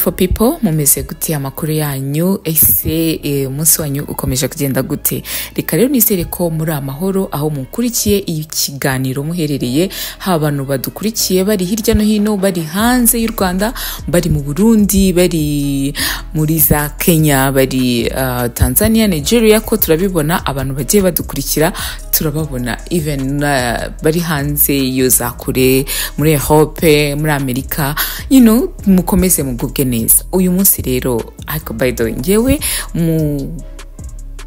beautiful people, mumeze gute amakuru yanyu? Ese umunsi wanyu ukomeje kugenda gute? Reka rero nizere ko muri amahoro aho mukurikiye ikiganiro muherereye, abantu badukurikiye bari hirya no hino, bari hanze y'u Rwanda, bari mu Burundi, bari muri za Kenya, bari Tanzania, Nigeria, ko turabibona abantu bagiye badukurikira, turababona even bari hanze yo za kure, muri Europe, muri Amerika, mukomeze mugubwe neza. Uyu munsi rero ariko by the way ngewe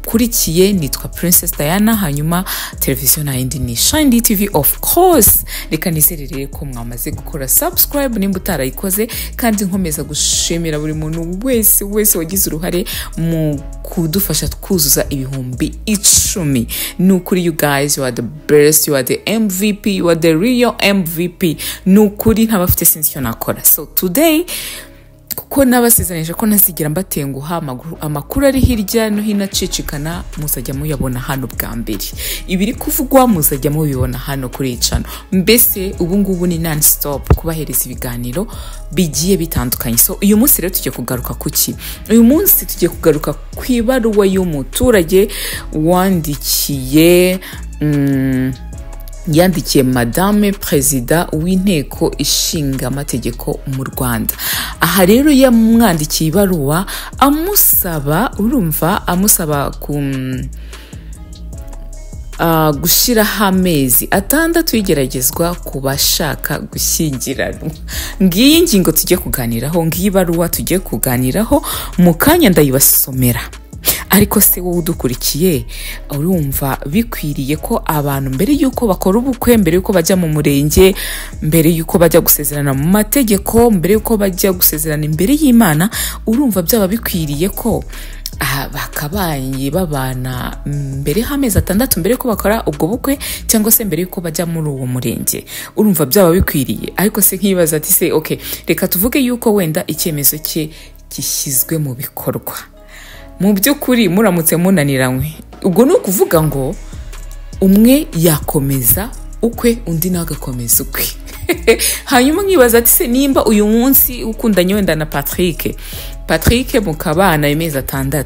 kurikiye nitwa Princess Diana, hanyuma televiziyo na yindi ni Shine TV of course. Reka nizerere ko mwamaze gukora subscribe nimba utarayikoze, kandi nkomeza gushimira buri muntu wese wagize uruhare mu kudufasha kuzuza ibihumbi 10. Nukuri you guys, you are the best, you are the MVP, you are the real MVP. Nukuri ntabafite sinzi cyo nakora. So today kuko nabasezeranije ko nasigira mbatenguha amakuru ari hirya no hino acicikana, muzajya muyabona hano bwa mbere. Ibiri kuvugwa muzajya mubibona hano kuri channel. Mbese ubu ngubu ni non stop kubahereza ibiganiro bigiye bitandukanye. So uyu munsi rero tujye kugaruka kuki? Uyu munsi tujye kugaruka ku ibaruwa y'umuturage yandikiye Madame Perezida w'inteko ishinga Mategeko mu Rwanda. Aha rero yamwandikiye ibaruwa amusaba gushiraho amezi 6 Igeragezwa ku bashaka gushyingiranwa. Ngiyi ingingo tujye kuganiraho, ngiyi ibaruwa tujye kuganiraho, mu kanya ndayibasomera. Ariko se wowe udukurikiye, urumva bikwiriye ko abantu mbere yuko bakora ubukwe, mbere yuko bajya mu murenge, mbere yuko bajya gusezerana mu mategeko, mbere yuko bajya gusezerana imbere y'Imana, urumva byaba bikwiriye ko bakabaye babana mbere y'amezi 6 mbere yuko bakora ubwo bukwe, cyangwa se mbere yuko bajya muri uwo murenge? Urumva byaba bikwiriye. Ariko se nkibaza ati se okay, reka tuvuge yuko wenda icyemezo cye gishyizwe mu bikorwa, mu by'ukuri muramutse munaniranywe, ubwo ni ukuvuga ngo umwe yakomeza ukwe, undi nagakomeza ukwe. Hanyuma nkibaza ati se nimba uyu munsi ukundanye wenda na Patrick mukabana amezi 6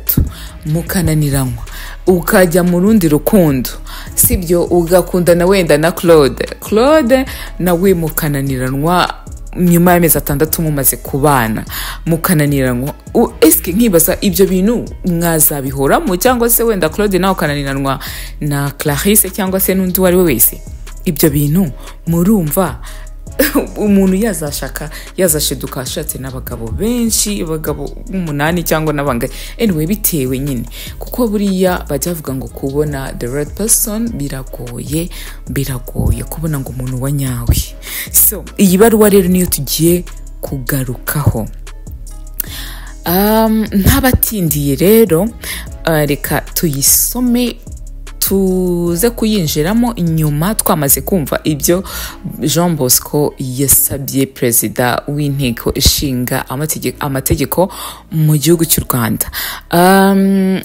mukananiranywa, ukajya mu rundi rukundo, sibyo, ugakundana wenda na Claude nawe mukananiranwa nyuma y'amezi 6 mumaze kubana mukananiranwa. Eske nkibaza ibyo bintu mwazabihoramo, cyangwa se wenda Claude nawe ukananiranwa na Clarisse cyangwa se n'undi wari we wese? Ibyo bintu murumva umuntu yazashiduka ashatse n'abagabo benshi, abagabo 8 cyangwa n'abanga, anyway bitewe nyine, kuko buriya bajya bavuga ngo kubona the right person biragoye kubona ngo umuntu wanyawe. So iyi baruwa rero niyo tugiye kugarukaho. Ntabatindiye rero, reka tuyisome tuze kuyinjiramo inyuma twamaze kumva ibyo Jean Bosco yasabye Perezida w'inteko ishinga amategeko mu gihugu cy'u Rwanda.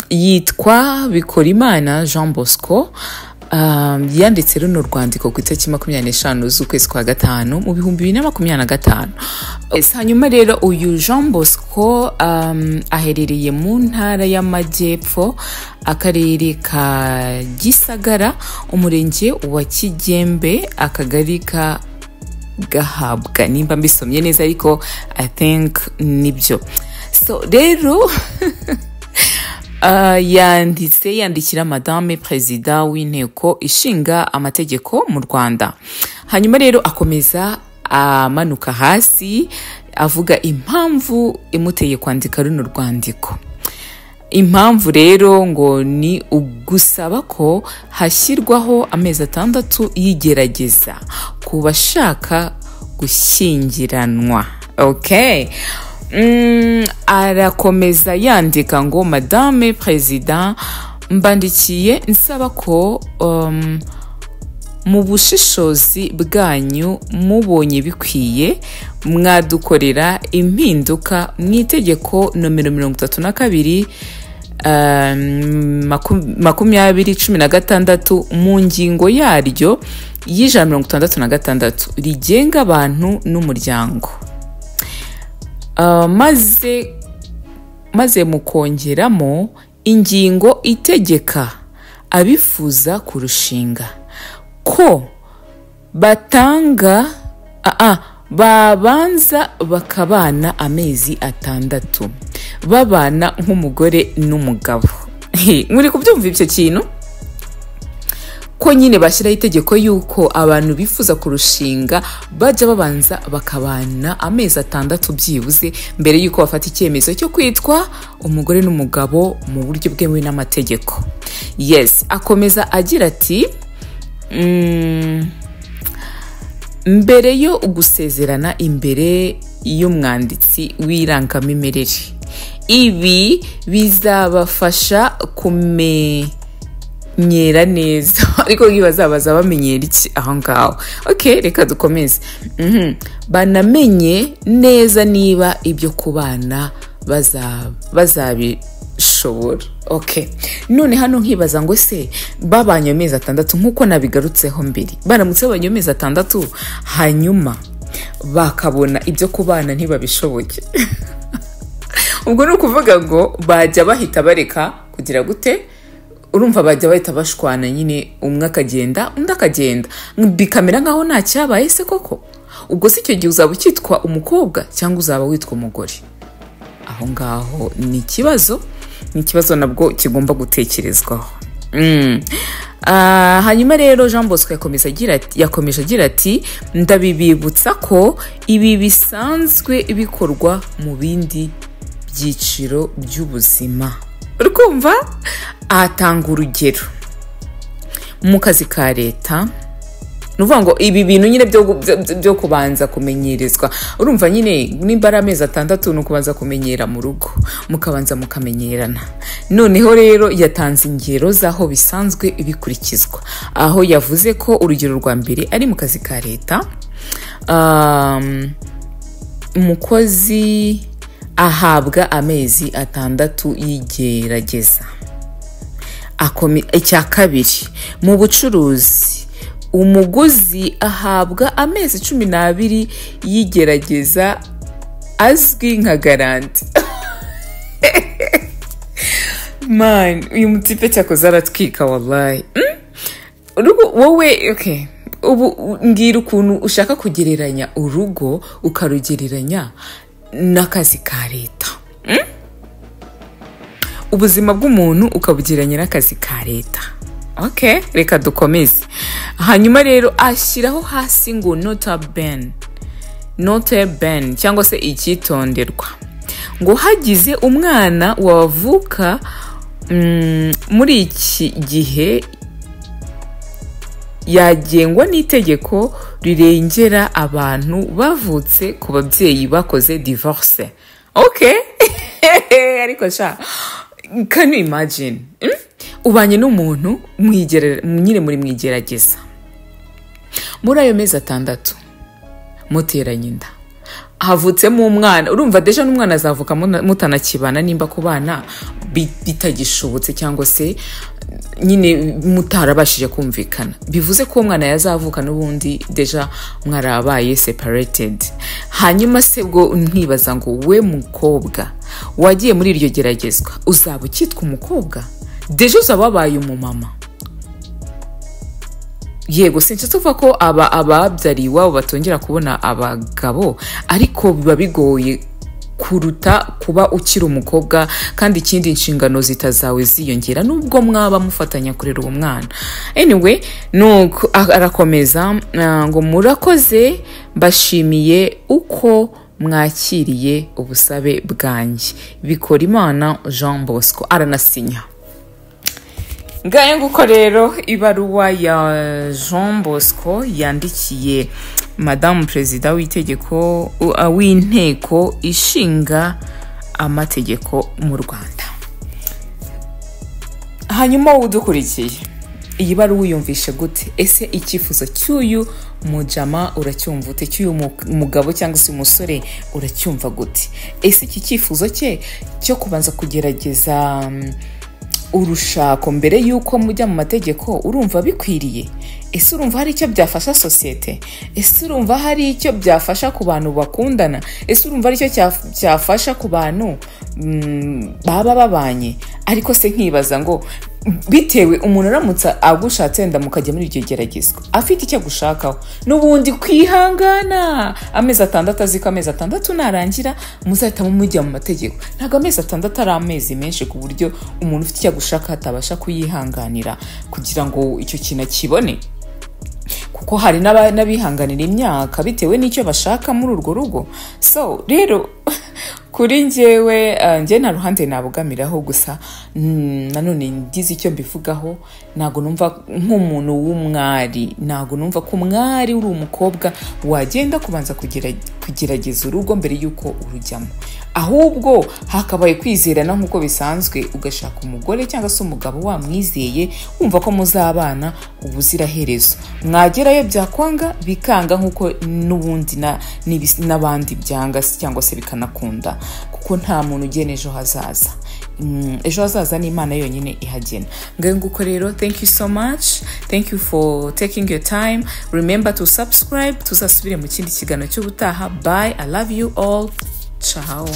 Yitwa Bikorimana Jean Bosco. Yanditse runo rwandiko ku itariki 25 z'ukwezi kwa 5 mu 2025. Hanyuma rero uyu Jean Bosco aherereye mu ntara y'Amajyepfo, akarere ka Gisagara, umurenge wa Kigembe, akagari ka Gahabwa, nimba mbisomye neza, ariko I think nibyo. So rero yandikira Madame Perezida w'inteko ishinga amategeko mu Rwanda. Hanyuma rero akomeza amanuka hasi avuga impamvu imuteye kwandika runo rwandiko. Impamvu rero ngo ni ugusaba ko hashyirwaho amezi 6 y'igerageza ku bashaka gushyingiranwa. Okay. Arakomeza yandika ngo Madame Perezida, mbandikiye nsaba ko mu bushishozi bwanyu mubonye bikwiye mwadukorera impinduka mu itegeko nomero 32 2016 mu ngingo yaryo y'ijana 66 rigenga abantu n'umuryango. maze mukongeramo ingingo itegeka abifuza kurushinga ko babanza bakabana amezi 6 babana nk'umugore n'umugabo. Muri kubyumva ibyo kintu ko nyine bashyiraho itegeko yuko abantu bifuza kurushinga bajya babanza bakabana amezi 6 byibuze mbere yuko bafata icyemezo cyo kwitwa umugore n'umugabo mu buryo bwemewe n'amategeko. Yes, akomeza agira ati mbere yo gusezerana imbere y'umwanditsi w'irangamimerere, ibi bizabafasha kumenyera neza. Ariko bazabaza bamenyera iki aho ngaho? Okay, reka dukomeze. Banamenye neza niba ibyo kubana bazabishobora. Okay, none hano nkibaza ngo se babanye amezi 6 nkuko nabigarutseho mbere, baramutse babanye amezi 6 hanyuma bakabona ibyo kubana ntibabishoboke. Ubwo ni ukuvuga ngo bajya bahita bareka kugira gute? Urumva bajya bahita bashwana nyine, umwe akagenda undi akagenda, bikamera nkaho nta cyabaye se koko. Ubwo si icyo gihe uzaba ukitwa umukobwa cyangwa uzaba witwa umugore? Aho ngaho ni ikibazo nabwo kigomba gutekerezwaho. Hanyuma rero Jean Bosco yakomeje agira ati ndabibibutsa ko ibi bisanzwe bikorwa mu bindi byiciro by'ubuzima. Urumva atanga urugero mu kazi ka leta. Nuvuga ngo ibi bintu nyine byo kubanza kumenyerezwa, urumva nyine nimba ari amezi 6 no kubanza kumenyera mu rugo, mukabanza mukamenyerana. Noneho rero yatanze ingero zaho bisanzwe bikurikizwa, aho yavuze ko urugero rwa mbere ari mu kazi ka leta. Umukozi ahabwa amezi 6 y'igerageza. Icya kabiri, mu bucuruzi umuguzi ahabwa amezi 12 y'igerageza azwi nka garanti. Man, uyu mutipe cyakoze aratwika wallahi. Wowe okay, ubu ngira ukuntu ushaka kugereranya urugo ukarugereranya n'akazi ka leta. Ubuzima bw'umuntu ukabugereranya n'akazi ka leta. Okay, reka dukomeze. Hanyuma rero ashyiraho hasi ngo note ben cyangwa se icyitonderwa, ngo hagize umwana wavuka muri iki gihe yagengwa n'itegeko rirengera abantu bavutse ku babyeyi bakoze divorce. Okay. Ariko can you imagine? Ubanye n'umuntu nyine muri mwigerageza, muri ayo mezi 6 muteranye inda, havutsemo umwana. Urumva deja n'umwana azavuka mutanakibana nimba kubana bitagishobotse cyangwa se nyine mutarabashije kumvikana. Bivuze ko umwana yazavuka n'ubundi deja mwarabaye separated. Hanyuma se bwo ntibaza ngo we mukobwa wagiye muri iryo geragezwa uzaba ukitwa umukobwa? Deja uzaba wabaye umumama. Yego sinzi tuvuga ko ababyari iwabo batongera kubona abagabo, ariko biba bigoye kuruta kuba ukiri umukobwa kandi ikindi inshingano zitazawe ziyongera nubwo mwaba mufatanya kurera uwo mwana. Anyway, nuko arakomeza ngo murakoze, mbashimiye uko mwakiriye ubusabe bwanjye. Bikorimana Jean Bosco aranasinya. Ngaye nguko rero ibaruwa ya Jean Bosco yandikiye Madame Perezida w'inteko ishinga amategeko mu Rwanda. Hanyuma udukurikiye iyi baruwa uyumvishe gute? Ese icyifuzo cy'uyu mujama uracyumva ute? Cy'uyu mugabo cyangwa se umusore uracyumva gute? Ese iki cyifuzo cye cyo kubanza kugerageza urushako mbere yuko mujya mu mategeko urumva bikwiriye? ese urumva hari icyo byafasha sosiyete? Ese urumva hari icyo byafasha ku bantu bakundana? Ese urumva hari icyo cyafasha ku bantu baba babanye? Ariko se nkibaza ngo bitewe umuntu aramutsa agushatse wenda mukajya muri iryo geragezwa afite icyo agushakaho, n'ubundi kwihangana amezi 6, azi ko amezi 6 narangira muzahita mujya mu mategeko. Ntabwo amezi 6 ari amezi menshi ku buryo umuntu ufite icyo agushaka atabasha kuyihanganira kugira ngo icyo kintu kibone, kuko hari n'abihanganira imyaka bitewe n'icyo bashaka muri urwo rugo. So rero kuri njyewe nta ruhande nabugamiraho, gusa nanone ngize icyo mbivugaho. Ntabwo numva nk'umuntu w'umwari, ntabwo numva ko umwari uri umukobwa wagenda kubanza kugerageza urugo mbere y'uko urujyamo, ahubwo hakabaye kwizerana nk'uko bisanzwe, ugashaka umugore cyangwa se umugabo wamwizeye wumva ko muzabana ubuziraherezo. Mwagerayo byakwanga bikanga nk'uko n'ubundi n'abandi byanga cyangwa se bikanakunda, kuko nta muntu ugena ejo hazaza. Ejo hazaza ni Imana yonyine ihagena. Ngayo nguko rero, thank you so much, thank you for taking your time. Remember to subscribe. Tuzasubire mu kindi kiganiro cy'ubutaha. Bye, I love you all. Ciao.